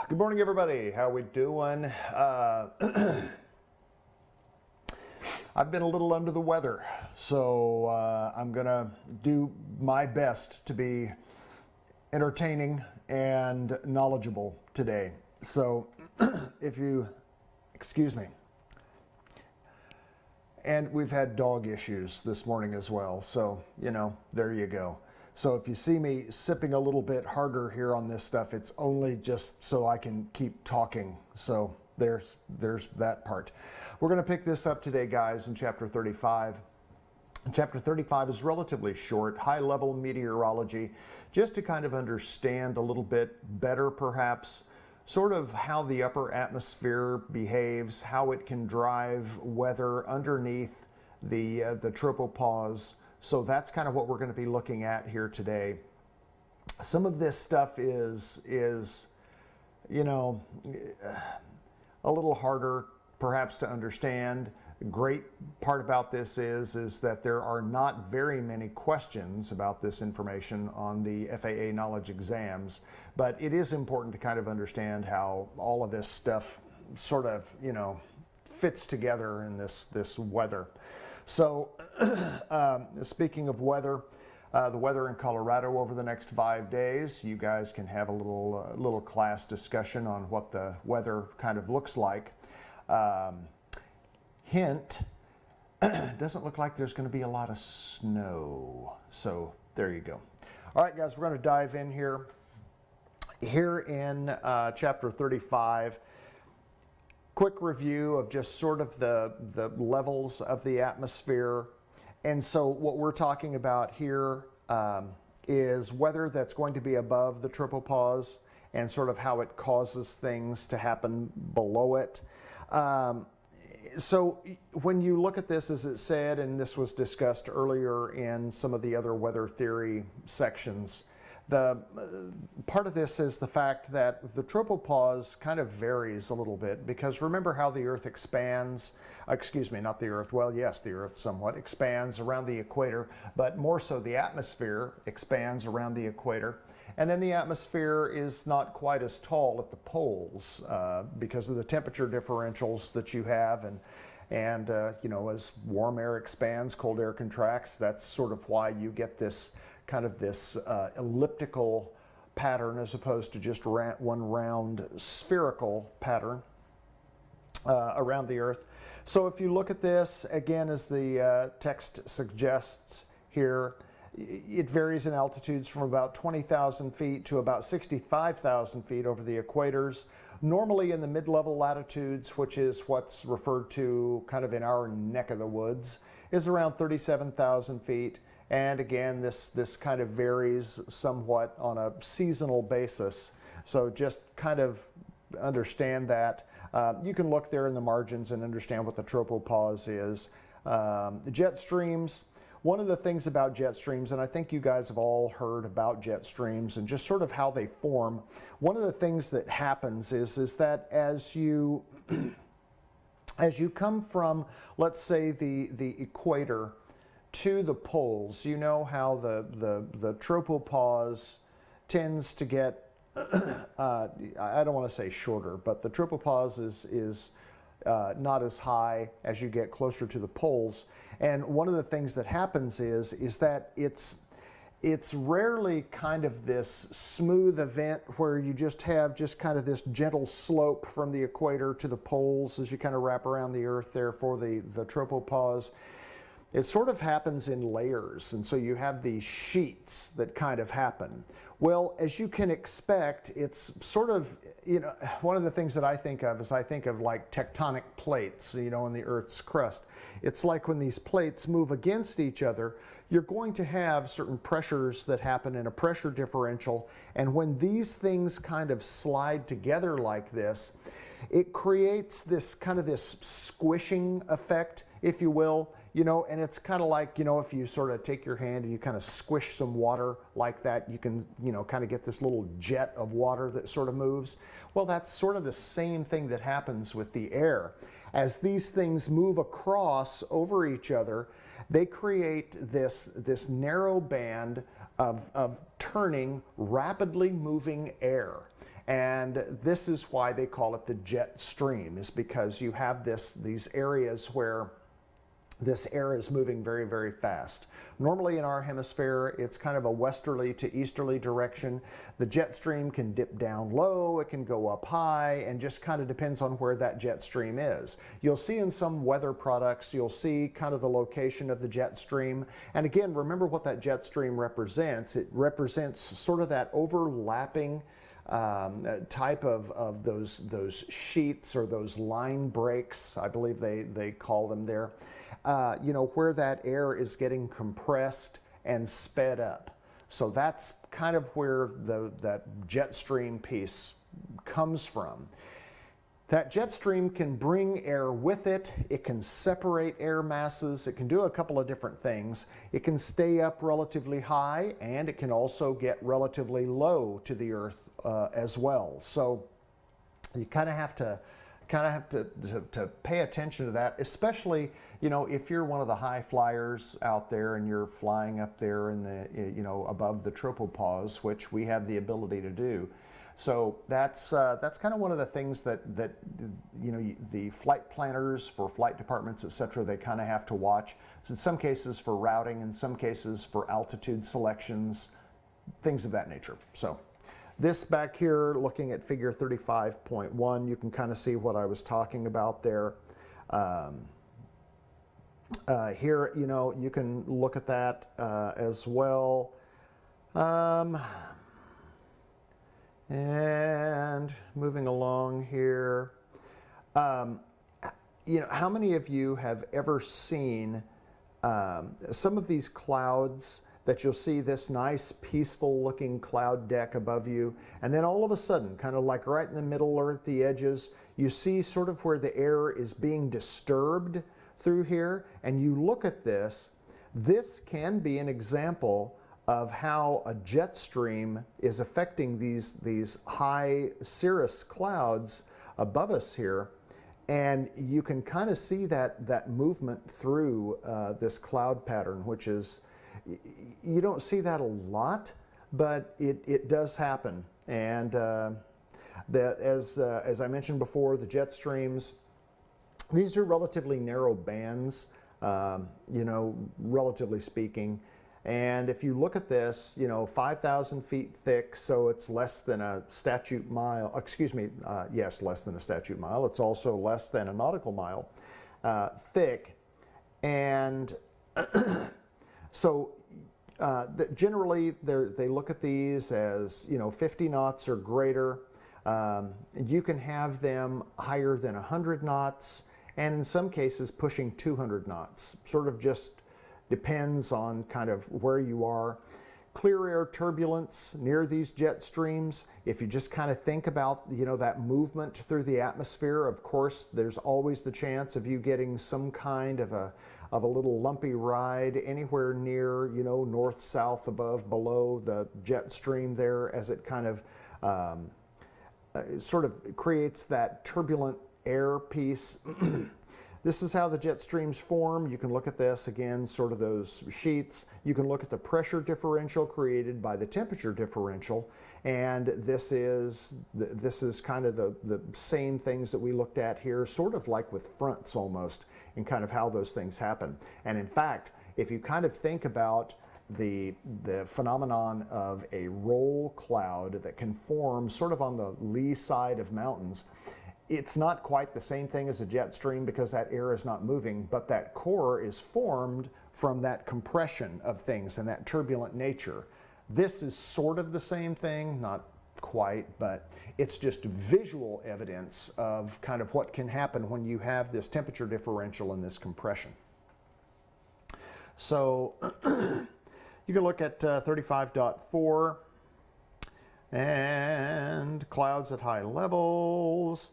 Good morning, everybody. How we doing? I've been a little under the weather, so I'm gonna do my best to be entertaining and knowledgeable today. So if you excuse me. And we've had dog issues this morning as well, so you know, there you go. So if you see me sipping a little bit harder here on this stuff, it's only just so I can keep talking. So there's that part. We're going to pick this up today, guys, in chapter 35. Chapter 35 is relatively short, high-level meteorology, just to kind of understand a little bit better, perhaps, sort of how the upper atmosphere behaves, how it can drive weather underneath the tropopause. So that's kind of what we're going to be looking at here today. Some of this stuff is you know, a little harder perhaps to understand. The great part about this is that there are not very many questions about this information on the FAA knowledge exams, but it is important to kind of understand how all of this stuff sort of, you know, fits together in this weather. So speaking of weather, the weather in Colorado over the next 5 days, you guys can have a little class discussion on what the weather kind of looks like. Hint, doesn't look like there's going to be a lot of snow. So there you go. All right, guys, we're going to dive in here. Here in chapter 35, quick review of just sort of the levels of the atmosphere. And so what we're talking about here is weather that's going to be above the tropopause and sort of how it causes things to happen below it. So when you look at this, as it said, and this was discussed earlier in some of the other weather theory sections, the part of this is the fact that the tropopause kind of varies a little bit, because remember how the Earth expands, excuse me, not the Earth, well, yes, the Earth somewhat expands around the equator, but more so the atmosphere expands around the equator. And then the atmosphere is not quite as tall at the poles because of the temperature differentials that you have. And you know, as warm air expands, cold air contracts. That's sort of why you get this kind of this elliptical pattern as opposed to just one round spherical pattern around the Earth. So if you look at this, again, as the text suggests here, it varies in altitudes from about 20,000 feet to about 65,000 feet over the equators. Normally in the mid-level latitudes, which is what's referred to kind of in our neck of the woods, is around 37,000 feet. And again, this kind of varies somewhat on a seasonal basis. So just kind of understand that. You can look there in the margins and understand what the tropopause is. Jet streams. One of the things about jet streams, and I think you guys have all heard about jet streams and just sort of how they form. One of the things that happens is that as you come from, let's say, the equator to the poles, you know how the tropopause tends to get, I don't want to say shorter, but the tropopause is not as high as you get closer to the poles. And one of the things that happens is that it's rarely kind of this smooth event where you just have just kind of this gentle slope from the equator to the poles as you kind of wrap around the Earth there for the tropopause. It sort of happens in layers, and so you have these sheets that kind of happen. Well, as you can expect, it's sort of, you know, one of the things that I think of is I think of like tectonic plates, you know, in the Earth's crust. It's like when these plates move against each other, you're going to have certain pressures that happen in a pressure differential, and when these things kind of slide together like this, it creates this kind of this squishing effect, if you will. You know, and it's kind of like, you know, if you sort of take your hand and you kind of squish some water like that, you can, you know, kind of get this little jet of water that sort of moves. Well, that's sort of the same thing that happens with the air. As these things move across over each other, they create this narrow band of turning, rapidly moving air. And this is why they call it the jet stream, is because you have these areas where this air is moving very, very fast. Normally in our hemisphere, it's kind of a westerly to easterly direction. The jet stream can dip down low, it can go up high, and just kind of depends on where that jet stream is. You'll see in some weather products, you'll see kind of the location of the jet stream. And again, remember what that jet stream represents. It represents sort of that overlapping type of those sheets or those line breaks, I believe they call them there. You know, where that air is getting compressed and sped up. So that's kind of where that jet stream piece comes from. That jet stream can bring air with it. It can separate air masses. It can do a couple of different things. It can stay up relatively high, and it can also get relatively low to the earth as well. So you kind of have to pay attention to that, especially, you know, if you're one of the high flyers out there and you're flying up there in the, you know, above the tropopause, which we have the ability to do. So that's kind of one of the things that you know, the flight planners for flight departments, etc., they kind of have to watch. So in some cases for routing, in some cases for altitude selections, things of that nature. So this back here, looking at figure 35.1, you can kind of see what I was talking about there. Here, you know, you can look at that as well. And moving along here, you know, how many of you have ever seen some of these clouds that you'll see this nice peaceful looking cloud deck above you, and then all of a sudden, kind of like right in the middle or at the edges, you see sort of where the air is being disturbed through here, and you look at this. This can be an example of how a jet stream is affecting these high cirrus clouds above us here. And you can kind of see that movement through this cloud pattern, which is, you don't see that a lot, but it does happen. And as I mentioned before, the jet streams, these are relatively narrow bands, you know, relatively speaking. And if you look at this, you know, 5,000 feet thick, so it's less than a statute mile, excuse me, yes, less than a statute mile. It's also less than a nautical mile thick. And so generally they look at these as, you know, 50 knots or greater. You can have them higher than 100 knots, and in some cases pushing 200 knots, sort of just depends on kind of where you are. Clear air turbulence near these jet streams, if you just kind of think about, you know, that movement through the atmosphere, of course, there's always the chance of you getting some kind of a little lumpy ride anywhere near, you know, north, south, above, below the jet stream there, as it kind of sort of creates that turbulent air piece. This is how the jet streams form. You can look at this again, sort of those sheets. You can look at the pressure differential created by the temperature differential, and this is kind of the same things that we looked at here, sort of like with fronts almost, and kind of how those things happen. And in fact, if you kind of think about the phenomenon of a roll cloud that can form sort of on the lee side of mountains, it's not quite the same thing as a jet stream because that air is not moving, but that core is formed from that compression of things and that turbulent nature. This is sort of the same thing, not quite, but it's just visual evidence of kind of what can happen when you have this temperature differential and this compression. So you can look at 35.4 and clouds at high levels.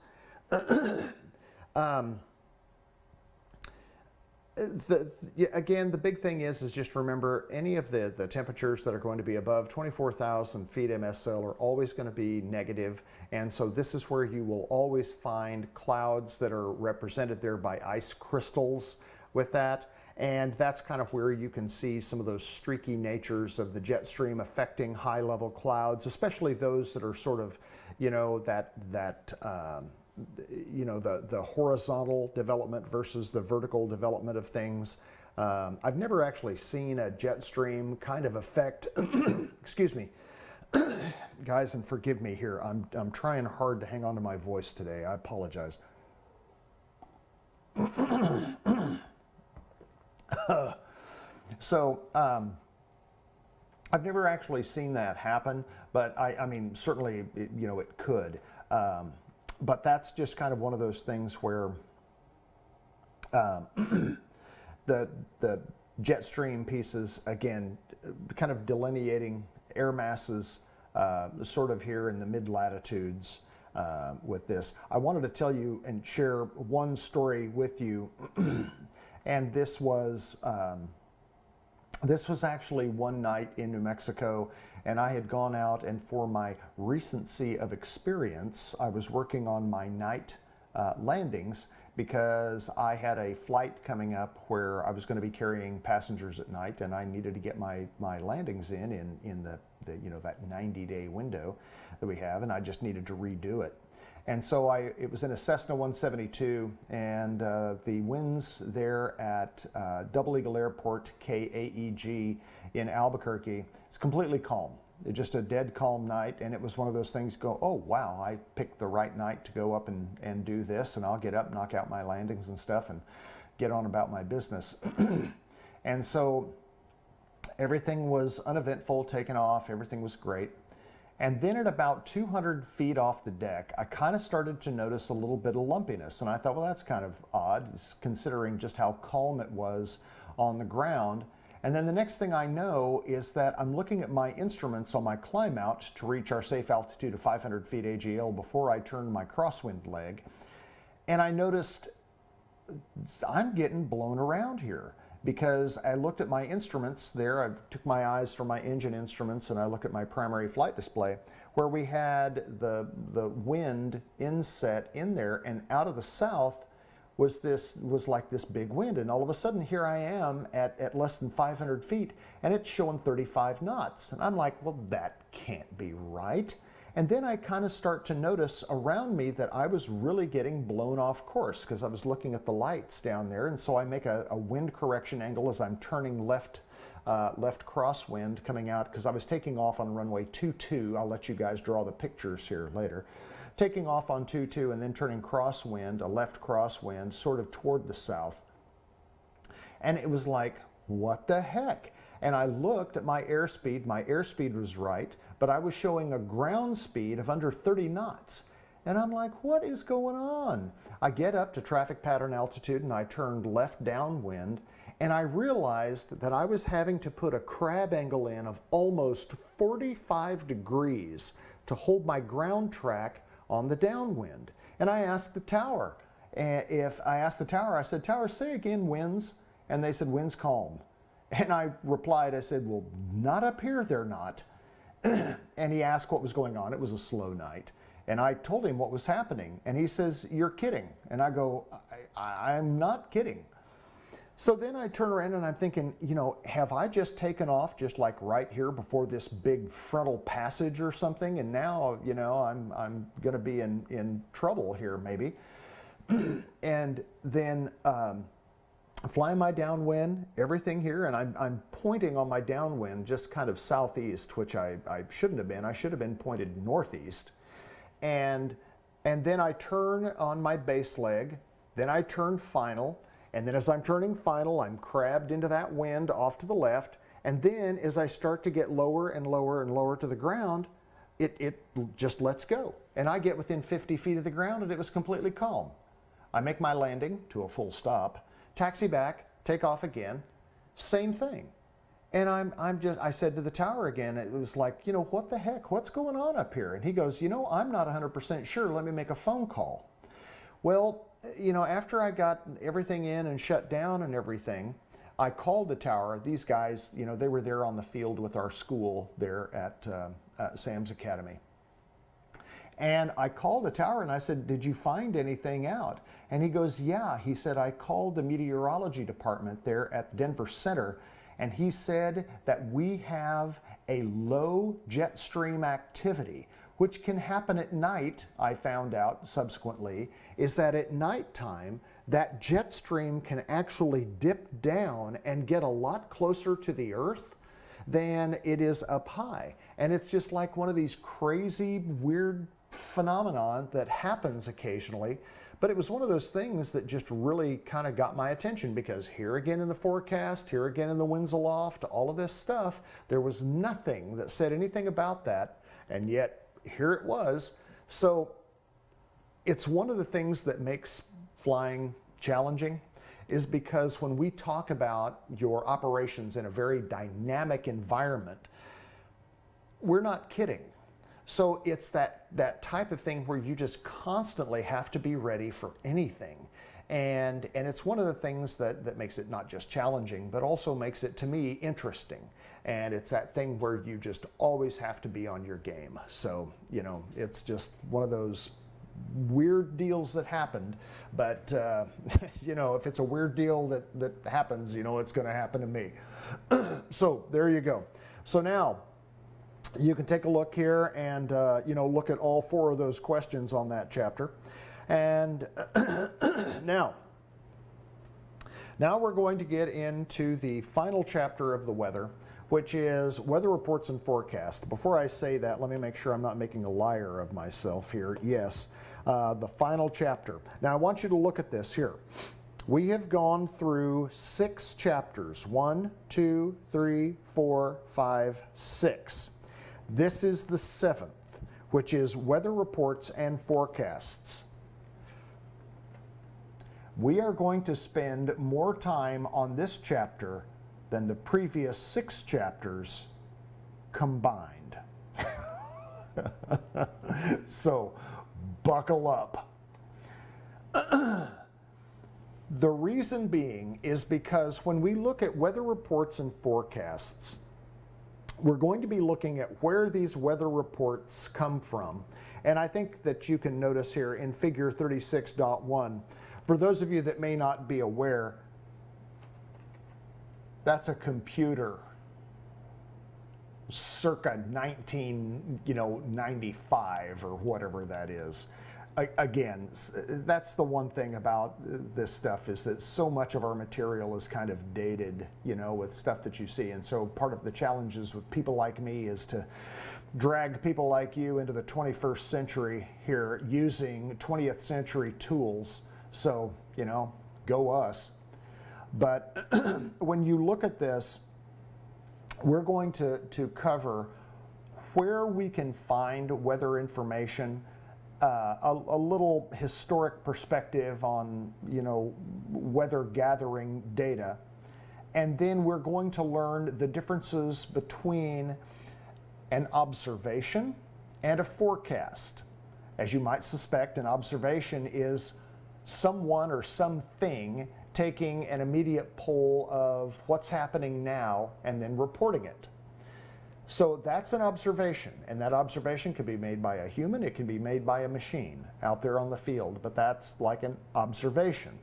Again, the big thing is just remember any of the temperatures that are going to be above 24,000 feet MSL are always going to be negative, and so this is where you will always find clouds that are represented there by ice crystals with that. And that's kind of where you can see some of those streaky natures of the jet stream affecting high-level clouds, especially those that are sort of, you know, you know, the horizontal development versus the vertical development of things. I've never actually seen a jet stream kind of affect, excuse me, guys, and forgive me here. I'm trying hard to hang on to my voice today. I apologize. So I've never actually seen that happen, but I mean, certainly, you know, it could. But that's just kind of one of those things where the jet stream pieces, again, kind of delineating air masses sort of here in the mid-latitudes with this. I wanted to tell you and share one story with you, and this was actually one night in New Mexico, and I had gone out, and for my recency of experience, I was working on my night landings because I had a flight coming up where I was going to be carrying passengers at night, and I needed to get my landings in the you know, that 90-day window that we have, and I just needed to redo it. And so it was in a Cessna 172, and the winds there at Double Eagle Airport, KAEG in Albuquerque, it's completely calm. It's just a dead calm night, and it was one of those things go, oh wow, I picked the right night to go up and do this, and I'll get up, knock out my landings and stuff, and get on about my business. And so everything was uneventful, taken off, everything was great. And then at about 200 feet off the deck, I kind of started to notice a little bit of lumpiness. And I thought, well, that's kind of odd, considering just how calm it was on the ground. And then the next thing I know is that I'm looking at my instruments on my climb out to reach our safe altitude of 500 feet AGL before I turned my crosswind leg. And I noticed I'm getting blown around here, because I looked at my instruments there. I took my eyes from my engine instruments and I looked at my primary flight display where we had the wind inset in there, and out of the south was like this big wind, and all of a sudden here I am at less than 500 feet and it's showing 35 knots. And I'm like, well, that can't be right. And then I kind of start to notice around me that I was really getting blown off course because I was looking at the lights down there. And so I make a wind correction angle as I'm turning left crosswind coming out, because I was taking off on runway 22. I'll let you guys draw the pictures here later. Taking off on 22 and then turning crosswind, a left crosswind, sort of toward the south. And it was like, what the heck? And I looked at my airspeed. My airspeed was right, but I was showing a ground speed of under 30 knots. And I'm like, what is going on? I get up to traffic pattern altitude and I turned left downwind, and I realized that I was having to put a crab angle in of almost 45 degrees to hold my ground track on the downwind. And I asked the tower, I said, tower, say again winds, and they said winds calm. And I replied, I said, well, not up here, they're not. And he asked what was going on. It was a slow night. And I told him what was happening. And he says, you're kidding. And I go, I'm not kidding. So then I turn around and I'm thinking, you know, have I just taken off just like right here before this big frontal passage or something? And now, you know, I'm going to be in trouble here maybe. And then flying my downwind, everything here, and I'm pointing on my downwind just kind of southeast, which I shouldn't have been. I should have been pointed northeast. And then I turn on my base leg, then I turn final, and then as I'm turning final, I'm crabbed into that wind off to the left, and then as I start to get lower and lower and lower to the ground, it just lets go. And I get within 50 feet of the ground and it was completely calm. I make my landing to a full stop, taxi back, take off again, same thing. And I said to the tower again, it was like, you know, what the heck, what's going on up here? And he goes, you know, I'm not 100% sure, let me make a phone call. Well, you know, after I got everything in and shut down and everything, I called the tower. These guys, you know, they were there on the field with our school there at Sam's Academy. And I called the tower and I said, did you find anything out? And he goes, yeah. He said, I called the meteorology department there at the Denver Center, and he said that we have a low jet stream activity, which can happen at night, I found out subsequently, is that at nighttime, that jet stream can actually dip down and get a lot closer to the Earth than it is up high. And it's just like one of these crazy, weird phenomenon that happens occasionally. But it was one of those things that just really kind of got my attention, because here again in the forecast, here again in the winds aloft, all of this stuff, there was nothing that said anything about that, and yet here it was. So it's one of the things that makes flying challenging, is because when we talk about your operations in a very dynamic environment, we're not kidding. So it's that type of thing where you just constantly have to be ready for anything. And it's one of the things that makes it not just challenging, but also makes it, to me, interesting. And it's that thing where you just always have to be on your game. So, you know, it's just one of those weird deals that happened. But, you know, if it's a weird deal that happens, you know, it's going to happen to me. So there you go. So now, you can take a look here and, you know, look at all 4 of those questions on that chapter. And now we're going to get into the final chapter of the weather, which is weather reports and forecast. Before I say that, let me make sure I'm not making a liar of myself here. Yes, the final chapter. Now I want you to look at this here. We have gone through 6 chapters, 1, 2, 3, 4, 5, 6. This is the 7th, which is weather reports and forecasts. We are going to spend more time on this chapter than the previous 6 chapters combined. So, buckle up. The reason being is because when we look at weather reports and forecasts, we're going to be looking at where these weather reports come from. And I think that you can notice here in figure 36.1, for those of you that may not be aware, that's a computer circa 1995 or whatever that is. Again, that's the one thing about this stuff, is that so much of our material is kind of dated, you know, with stuff that you see. And so part of the challenges with people like me is to drag people like you into the 21st century here using 20th century tools. So, you know, go us. But when you look at this, we're going to cover where we can find weather information, a little historic perspective on, you know, weather gathering data. And then we're going to learn the differences between an observation and a forecast. As you might suspect, an observation is someone or something taking an immediate poll of what's happening now and then reporting it. So that's an observation, and that observation can be made by a human, it can be made by a machine out there on the field, but that's like an observation.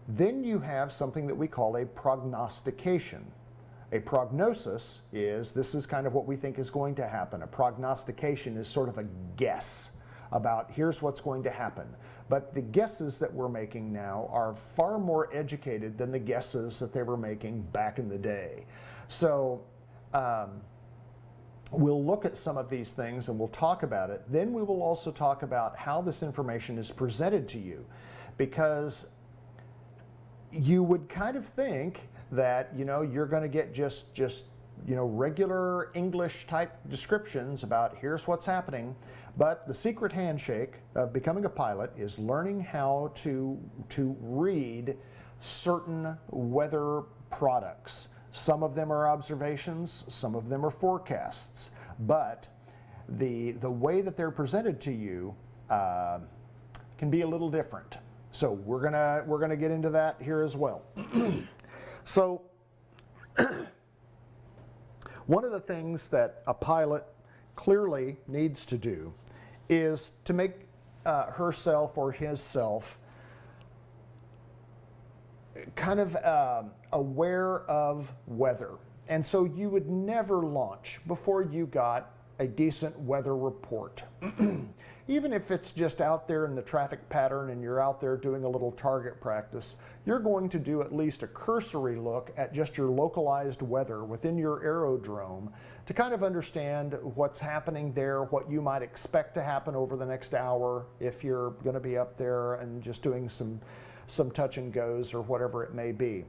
Then you have something that we call a prognostication. A prognosis is, this is kind of what we think is going to happen. A prognostication is sort of a guess about here's what's going to happen. But the guesses that we're making now are far more educated than the guesses that they were making back in the day. So we'll look at some of these things and we'll talk about it. Then we will also talk about how this information is presented to you, because you would kind of think that, you know, you're going to get just you know, regular English type descriptions about here's what's happening. But the secret handshake of becoming a pilot is learning how to read certain weather products. Some of them are observations, some of them are forecasts, but the way that they're presented to you can be a little different. So we're gonna get into that here as well. So one of the things that a pilot clearly needs to do is to make herself or himself kind of aware of weather. And so you would never launch before you got a decent weather report. Even if it's just out there in the traffic pattern and you're out there doing a little target practice, you're going to do at least a cursory look at just your localized weather within your aerodrome to kind of understand what's happening there, what you might expect to happen over the next hour if you're going to be up there and just doing some touch and goes or whatever it may be.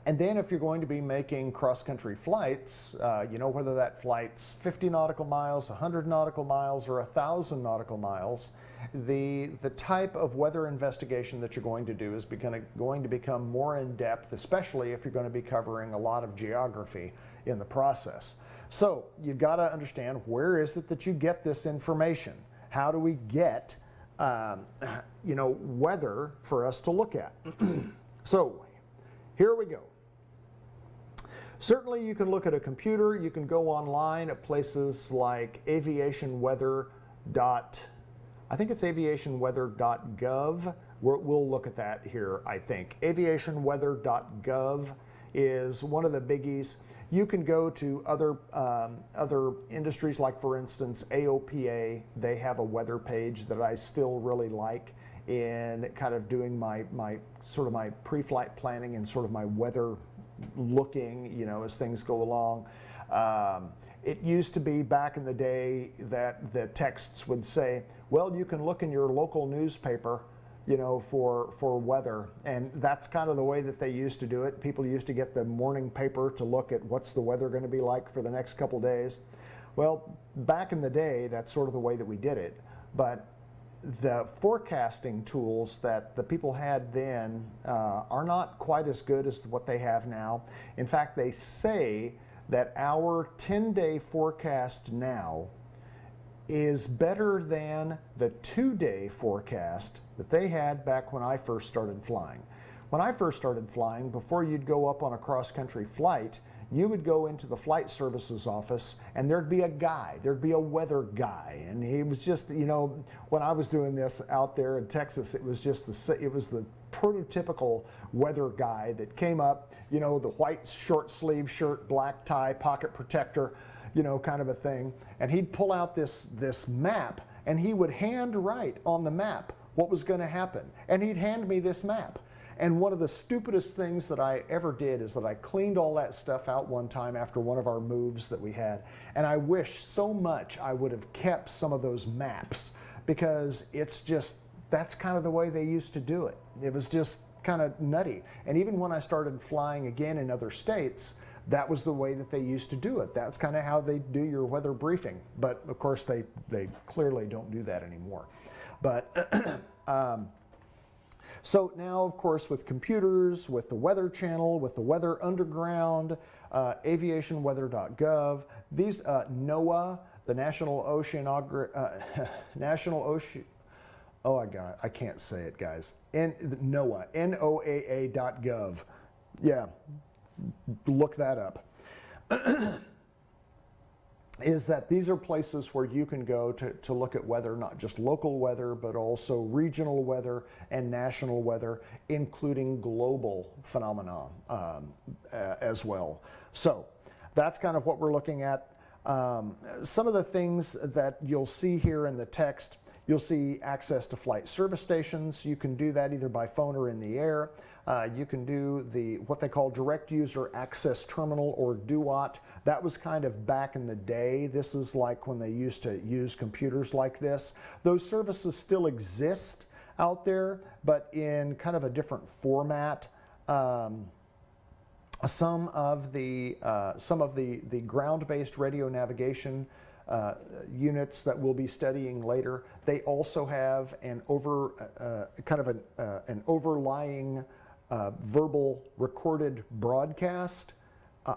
And then if you're going to be making cross-country flights, whether that flight's 50 nautical miles, 100 nautical miles, or 1,000 nautical miles, the type of weather investigation that you're going to do is going to become more in-depth, especially if you're going to be covering a lot of geography in the process. So you've got to understand, where is it that you get this information? How do we get weather for us to look at? So here we go. Certainly you can look at a computer, you can go online at places like aviationweather.gov. We'll look at that here, I think. Aviationweather.gov is one of the biggies. You can go to other industries, like for instance AOPA. They have a weather page that I still really like in kind of doing my pre-flight planning and sort of my weather looking, as things go along. It used to be back in the day that the texts would say, well, you can look in your local newspaper, for weather. And that's kind of the way that they used to do it. People used to get the morning paper to look at what's the weather going to be like for the next couple days. Well, back in the day, that's sort of the way that we did it. But the forecasting tools that the people had then are not quite as good as what they have now. In fact, they say that our 10-day forecast now is better than the 2-day forecast that they had back when I first started flying. When I first started flying, before you'd go up on a cross-country flight, you would go into the flight services office and there'd be a weather guy. And he was just, when I was doing this out there in Texas, it was the prototypical weather guy that came up, the white short sleeve shirt, black tie, pocket protector, kind of a thing. And he'd pull out this map and he would hand write on the map what was going to happen. And he'd hand me this map. And one of the stupidest things that I ever did is that I cleaned all that stuff out one time after one of our moves that we had. And I wish so much I would have kept some of those maps, because that's kind of the way they used to do it. It was just kind of nutty. And even when I started flying again in other states, that was the way that they used to do it. That's kind of how they do your weather briefing. But of course, they clearly don't do that anymore. But so now, of course, with computers, with the Weather Channel, with the Weather Underground, aviationweather.gov, these NOAA, the National Ocean, I can't say it, guys. NOAA, NOAA.gov. Yeah, look that up. Is that these are places where you can go to look at weather, not just local weather, but also regional weather and national weather, including global phenomena as well. So that's kind of what we're looking at. Some of the things that you'll see here in the text, you'll see access to flight service stations. You can do that either by phone or in the air. You can do what they call direct user access terminal, or DUAT. That was kind of back in the day. This is like when they used to use computers like this. Those services still exist out there, but in kind of a different format. Some of the ground-based radio navigation units that we'll be studying later, they also have an overlying verbal recorded broadcast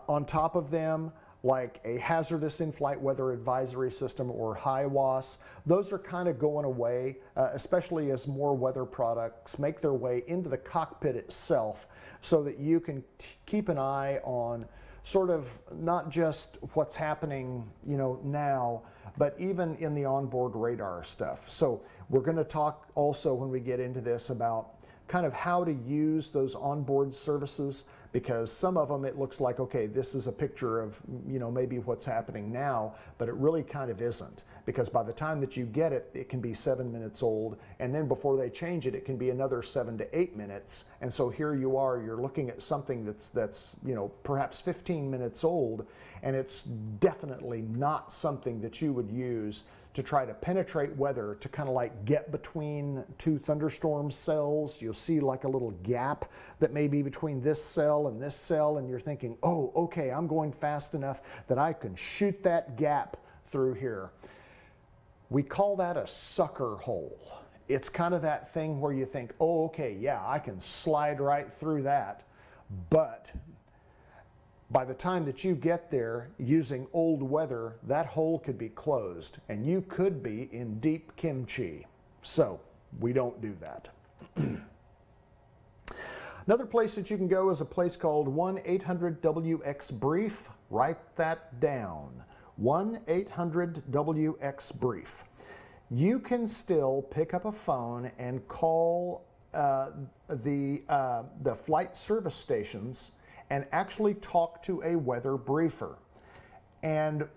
on top of them, like a hazardous in-flight weather advisory system or HIWAS. Those are kind of going away, especially as more weather products make their way into the cockpit itself, so that you can keep an eye on sort of not just what's happening, now, but even in the onboard radar stuff. So we're going to talk also, when we get into this, about kind of how to use those onboard services, because some of them it looks like, okay, this is a picture of, you know, maybe what's happening now, but it really kind of isn't, because by the time that you get it, it can be 7 minutes old, and then before they change it, it can be another 7 to 8 minutes. And so here you are, you're looking at something that's you know, perhaps 15 minutes old, and it's definitely not something that you would use to try to penetrate weather, to kind of like get between two thunderstorm cells. You'll see like a little gap that may be between this cell, and you're thinking, oh, okay, I'm going fast enough that I can shoot that gap through here. We call that a sucker hole. It's kind of that thing where you think, oh, okay, yeah, I can slide right through that, but by the time that you get there using old weather, that hole could be closed and you could be in deep kimchi. So we don't do that. Another place that you can go is a place called 1-800-WX-BRIEF. Write that down. 1-800-WX-BRIEF. You can still pick up a phone and call the flight service stations and actually talk to a weather briefer. And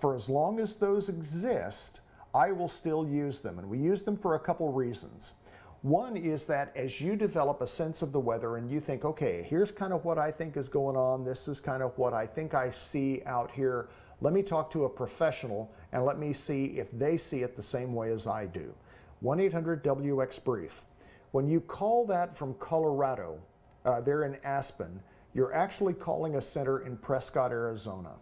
for as long as those exist, I will still use them. And we use them for a couple reasons. One is that as you develop a sense of the weather and you think, okay, here's kind of what I think is going on, this is kind of what I think I see out here, let me talk to a professional and let me see if they see it the same way as I do. 1-800-WX-BRIEF. When you call that from Colorado, they're in Aspen, you're actually calling a center in Prescott, Arizona.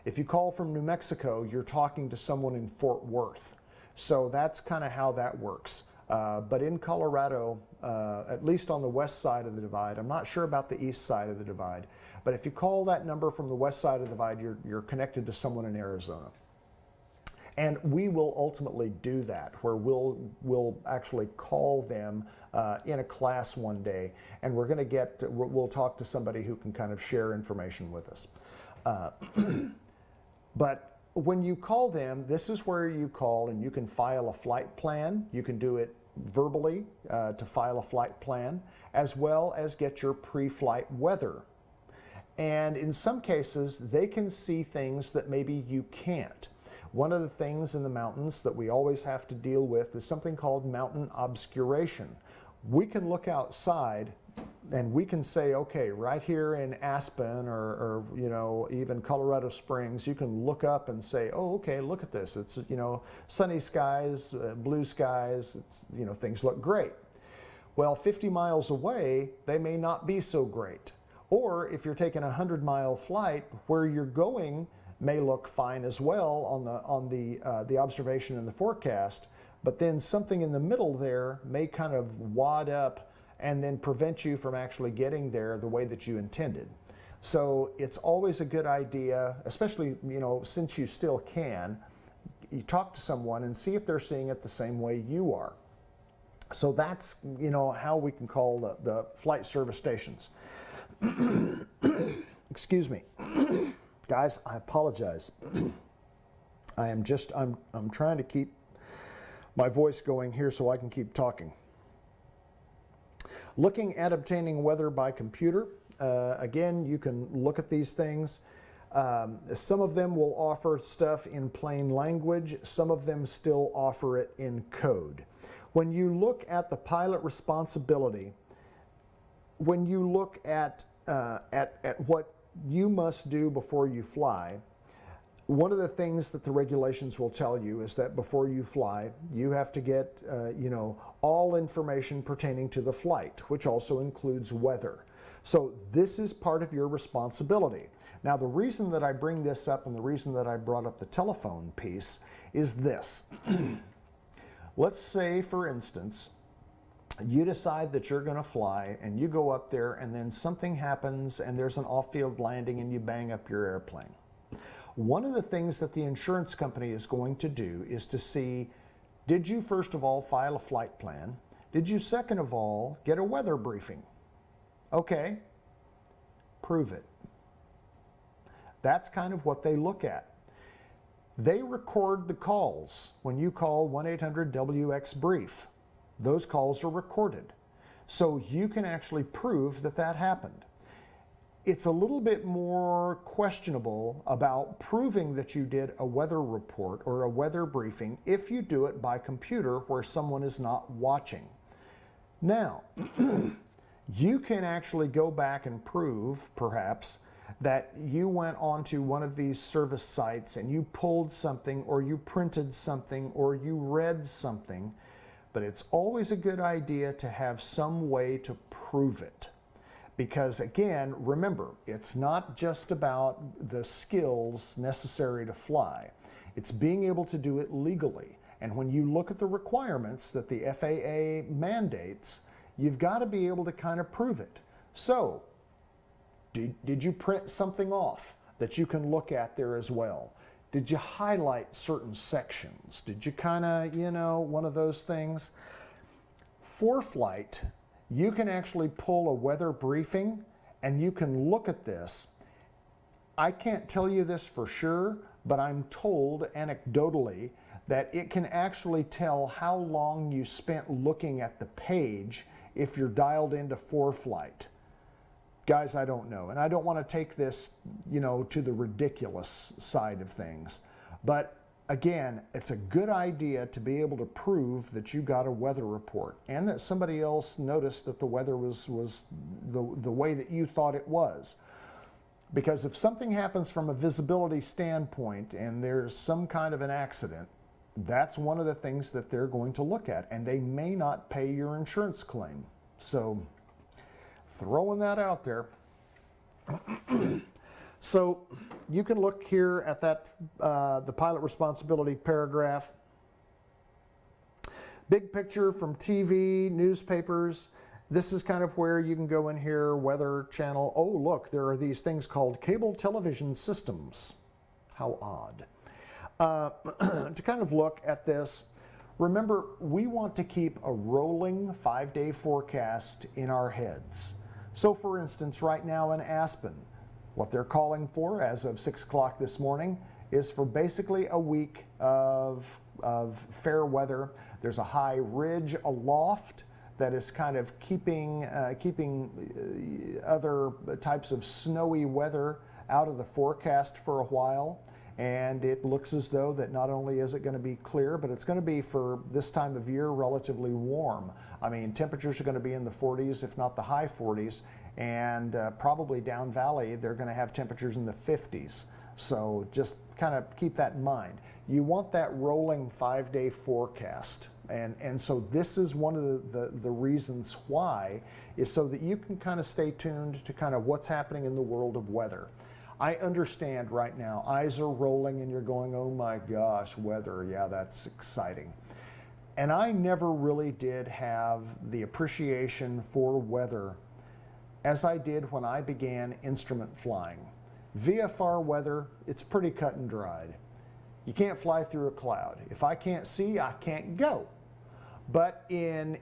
If you call from New Mexico, you're talking to someone in Fort Worth. So that's kind of how that works. But in Colorado, at least on the west side of the divide, I'm not sure about the east side of the divide, but if you call that number from the west side of the divide, you're connected to someone in Arizona. And we will ultimately do that, where we'll actually call them in a class one day, and we'll talk to somebody who can kind of share information with us. But when you call them, this is where you call and you can file a flight plan. You can do it verbally to file a flight plan, as well as get your pre-flight weather. And in some cases, they can see things that maybe you can't. One of the things in the mountains that we always have to deal with is something called mountain obscuration. We can look outside and we can say, okay, right here in Aspen or you know, even Colorado Springs, you can look up and say, oh, okay, look at this. It's, you know, sunny skies, blue skies, it's, you know, things look great. Well, 50 miles away, they may not be so great. Or if you're taking a 100-mile flight, where you're going may look fine as well on the observation and the forecast, but then something in the middle there may kind of wad up and then prevent you from actually getting there the way that you intended. So it's always a good idea, especially, you know, since you still can, you talk to someone and see if they're seeing it the same way you are. So that's, you know, how we can call the flight service stations. Excuse me. Guys, I apologize. I'm trying to keep my voice going here so I can keep talking. Looking at obtaining weather by computer. Again, you can look at these things. Some of them will offer stuff in plain language. Some of them still offer it in code. When you look at the pilot responsibility, when you look at what you must do before you fly, one of the things that the regulations will tell you is that before you fly, you have to get you know, all information pertaining to the flight, which also includes weather. So this is part of your responsibility. Now, the reason that I bring this up and the reason that I brought up the telephone piece is this. Let's say, for instance, you decide that you're going to fly and you go up there and then something happens and there's an off-field landing and you bang up your airplane. One of the things that the insurance company is going to do is to see, did you first of all file a flight plan? Did you second of all get a weather briefing? Okay, prove it. That's kind of what they look at. They record the calls when you call 1-800-WX-BRIEF. Those calls are recorded. so you can actually prove that that happened. It's a little bit more questionable about proving that you did a weather report or a weather briefing if you do it by computer where someone is not watching. Now, you can actually go back and prove, perhaps, that you went onto one of these service sites and you pulled something or you printed something or you read something, but it's always a good idea to have some way to prove it. Because again, remember, it's not just about the skills necessary to fly. It's being able to do it legally. And when you look at the requirements that the FAA mandates, you've got to be able to kind of prove it. So, did you print something off that you can look at there as well? Did you highlight certain sections? Did you kind of, one of those things? For flight, you can actually pull a weather briefing and you can look at this. I can't tell you this for sure, but I'm told anecdotally that it can actually tell how long you spent looking at the page if you're dialed into ForeFlight. Guys, I don't know, and I don't want to take this, to the ridiculous side of things. But again, it's a good idea to be able to prove that you got a weather report and that somebody else noticed that the weather was the way that you thought it was. Because if something happens from a visibility standpoint and there's some kind of an accident, that's one of the things that they're going to look at, and they may not pay your insurance claim. So, throwing that out there. So, you can look here at that, the pilot responsibility paragraph. Big picture from TV, newspapers. This is kind of where you can go in here, Weather Channel. Oh, look, there are these things called cable television systems. How odd. To kind of look at this, remember, we want to keep a rolling 5-day forecast in our heads. So, for instance, right now in Aspen, what they're calling for as of 6 o'clock this morning is for basically a week of fair weather. There's a high ridge aloft that is kind of keeping other types of snowy weather out of the forecast for a while. And it looks as though that not only is it going to be clear, but it's going to be, for this time of year, relatively warm. I mean, temperatures are going to be in the 40s, if not the high 40s, and probably down valley, they're going to have temperatures in the 50s. So just kind of keep that in mind. You want that rolling 5-day forecast. And so this is one of the reasons why, is so that you can kind of stay tuned to kind of what's happening in the world of weather. I understand right now, eyes are rolling and you're going, oh my gosh, weather, yeah, that's exciting. And I never really did have the appreciation for weather as I did when I began instrument flying. VFR weather, it's pretty cut and dried. You can't fly through a cloud. If I can't see, I can't go. But in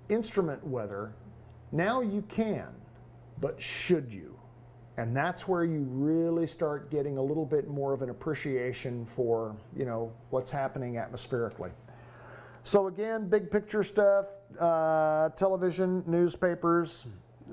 instrument weather, now you can, but should you? And that's where you really start getting a little bit more of an appreciation for, what's happening atmospherically. So again, big picture stuff, television, newspapers.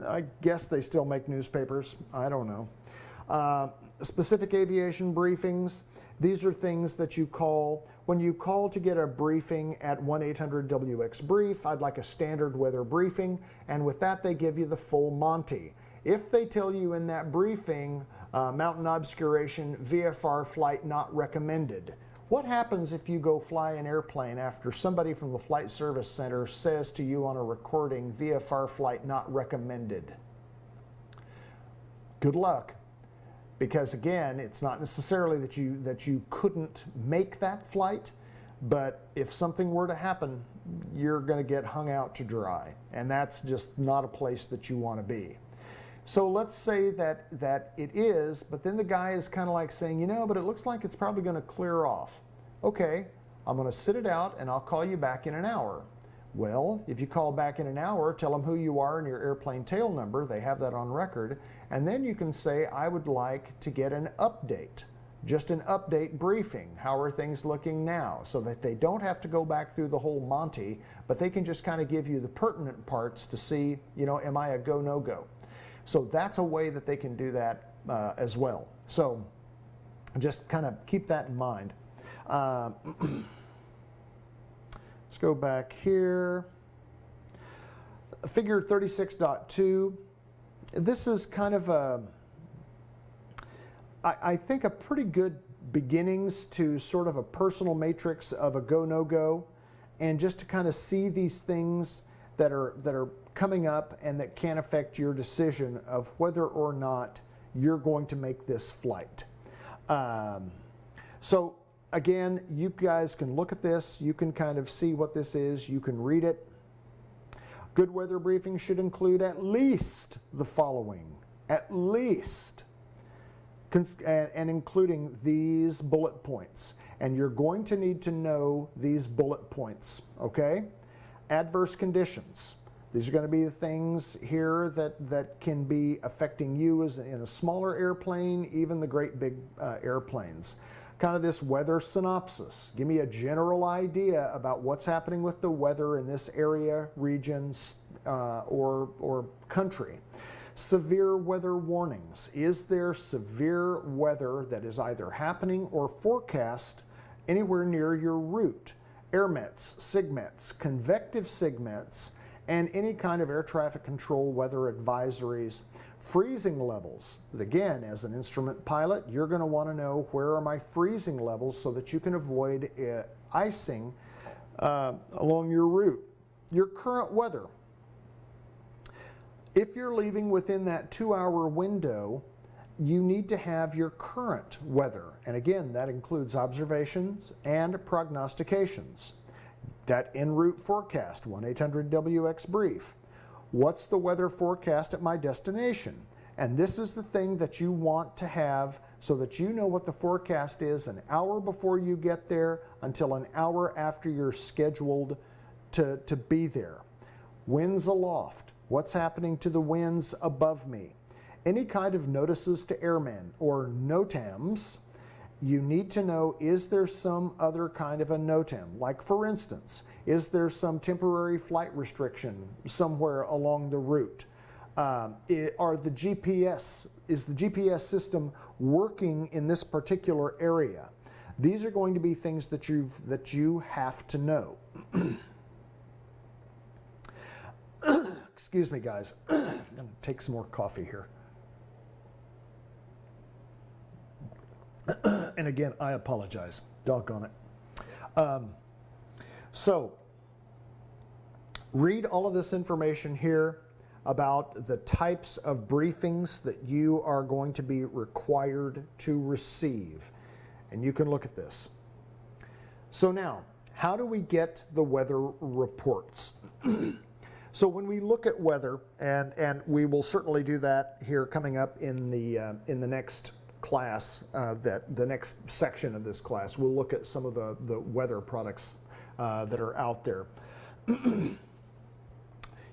I guess they still make newspapers. I don't know. Specific aviation briefings. These are things that you call, when you call to get a briefing at 1-800-WX-BRIEF, I'd like a standard weather briefing, and with that they give you the full Monty. If they tell you in that briefing, mountain obscuration, VFR flight not recommended, what happens if you go fly an airplane after somebody from the Flight Service Center says to you on a recording, VFR flight not recommended? Good luck. Because again, it's not necessarily that you couldn't make that flight, but if something were to happen, you're going to get hung out to dry. And that's just not a place that you want to be. So let's say that it is, but then the guy is kind of like saying, but it looks like it's probably going to clear off. Okay, I'm going to sit it out and I'll call you back in an hour. Well, if you call back in an hour, tell them who you are and your airplane tail number. They have that on record. And then you can say, I would like to get an update. just an update briefing. How are things looking now? So that they don't have to go back through the whole Monty, but they can just kind of give you the pertinent parts to see, you know, am I a go, no go? So that's a way that they can do that as well. So just kind of keep that in mind. Let's go back here. Figure 36.2. This is kind of I think a pretty good beginnings to sort of a personal matrix of a go, no go, and just to kind of see these things that are coming up and that can affect your decision of whether or not you're going to make this flight. So again, you guys can look at this, you can kind of see what this is, you can read it. Good weather briefing should include at least the following, at least, and including these bullet points. And you're going to need to know these bullet points, okay? Adverse conditions. These are going to be the things here that can be affecting you as in a smaller airplane, even the great big airplanes. Kind of this weather synopsis. Give me a general idea about what's happening with the weather in this area, region, or country. Severe weather warnings. Is there severe weather that is either happening or forecast anywhere near your route? Airmets, SIGMETs, convective SIGMETs, and any kind of air traffic control weather advisories. Freezing levels. Again, as an instrument pilot, you're going to want to know where are my freezing levels so that you can avoid icing along your route. Your current weather. If you're leaving within that 2-hour window, you need to have your current weather. And again, that includes observations and prognostications. That en route forecast, 1-800-WX-BRIEF. What's the weather forecast at my destination? And this is the thing that you want to have so that you know what the forecast is an hour before you get there until an hour after you're scheduled to be there. Winds aloft. What's happening to the winds above me? Any kind of notices to airmen or NOTAMs, you need to know, is there some other kind of a NOTAM? Like for instance, is there some temporary flight restriction somewhere along the route? Is the GPS system working in this particular area? These are going to be things that you have to know. Excuse me, guys. I'm going to take some more coffee here. And again, I apologize. Doggone it. So, read all of this information here about the types of briefings that you are going to be required to receive. And you can look at this. So now, how do we get the weather reports? So when we look at weather, and we will certainly do that here coming up in the next class, the next section of this class, we'll look at some of the weather products that are out there.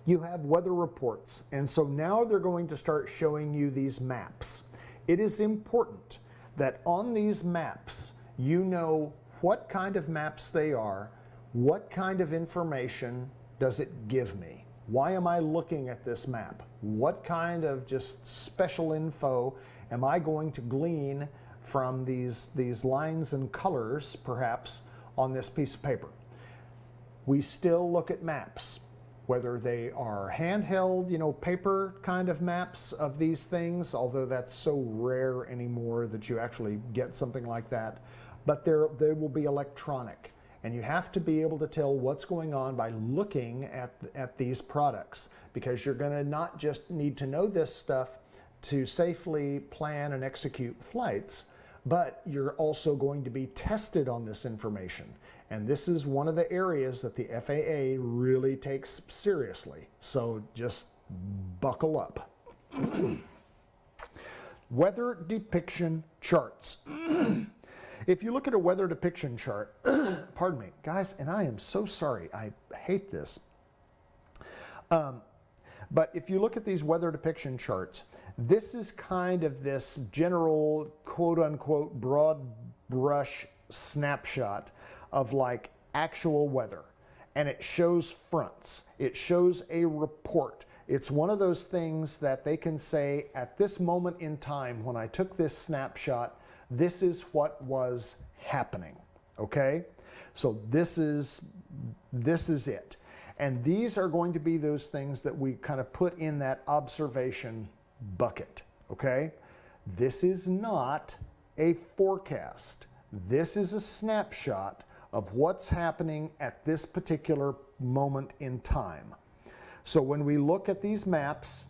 You have weather reports, and so now they're going to start showing you these maps. It is important that on these maps, you know what kind of maps they are, what kind of information does it give me? Why am I looking at this map? What kind of just special info am I going to glean from these lines and colors, perhaps, on this piece of paper? We still look at maps, whether they are handheld, paper kind of maps of these things, although that's so rare anymore that you actually get something like that. But they will be electronic. And you have to be able to tell what's going on by looking at these products, because you're going to not just need to know this stuff to safely plan and execute flights, but you're also going to be tested on this information. And this is one of the areas that the FAA really takes seriously. So just buckle up. Weather depiction charts. If you look at a weather depiction chart, pardon me, guys, and I am so sorry, I hate this. But if you look at these weather depiction charts, This is kind of this general quote-unquote broad brush snapshot of like actual weather. And it shows fronts. It shows a report. It's one of those things that they can say at this moment in time when I took this snapshot, this is what was happening, okay? So this is it. And these are going to be those things that we kind of put in that observation bucket, okay? This is not a forecast. This is a snapshot of what's happening at this particular moment in time. So when we look at these maps,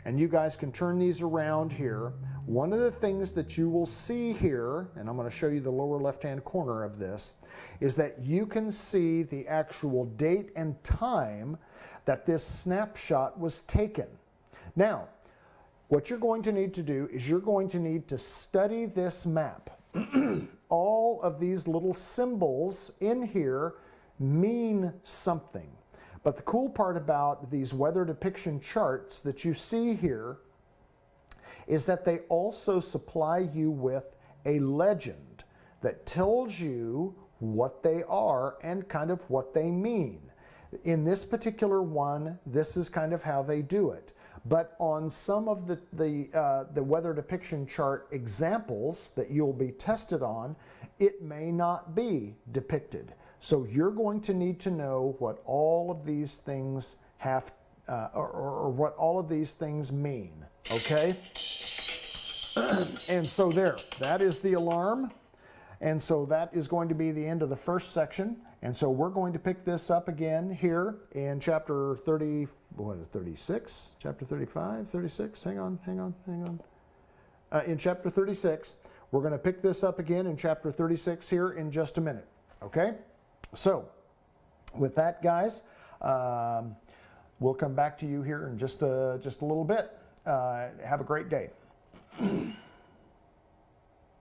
and you guys can turn these around here, one of the things that you will see here, and I'm going to show you the lower left-hand corner of this, is that you can see the actual date and time that this snapshot was taken. Now, what you're going to need to do is you're going to need to study this map. All of these little symbols in here mean something. But the cool part about these weather depiction charts that you see here is that they also supply you with a legend that tells you what they are and kind of what they mean. In this particular one, this is kind of how they do it. But on some of the weather depiction chart examples that you'll be tested on, it may not be depicted. So you're going to need to know what all of these things have, or what all of these things mean, okay? And so there, that is the alarm. And so that is going to be the end of the first section. And so we're going to pick this up again here in chapter 30, what is it, 36? Chapter 35, 36? Hang on. In chapter 36, we're going to pick this up again in chapter 36 here in just a minute, okay? So, with that, guys, we'll come back to you here in just a little bit. Have a great day.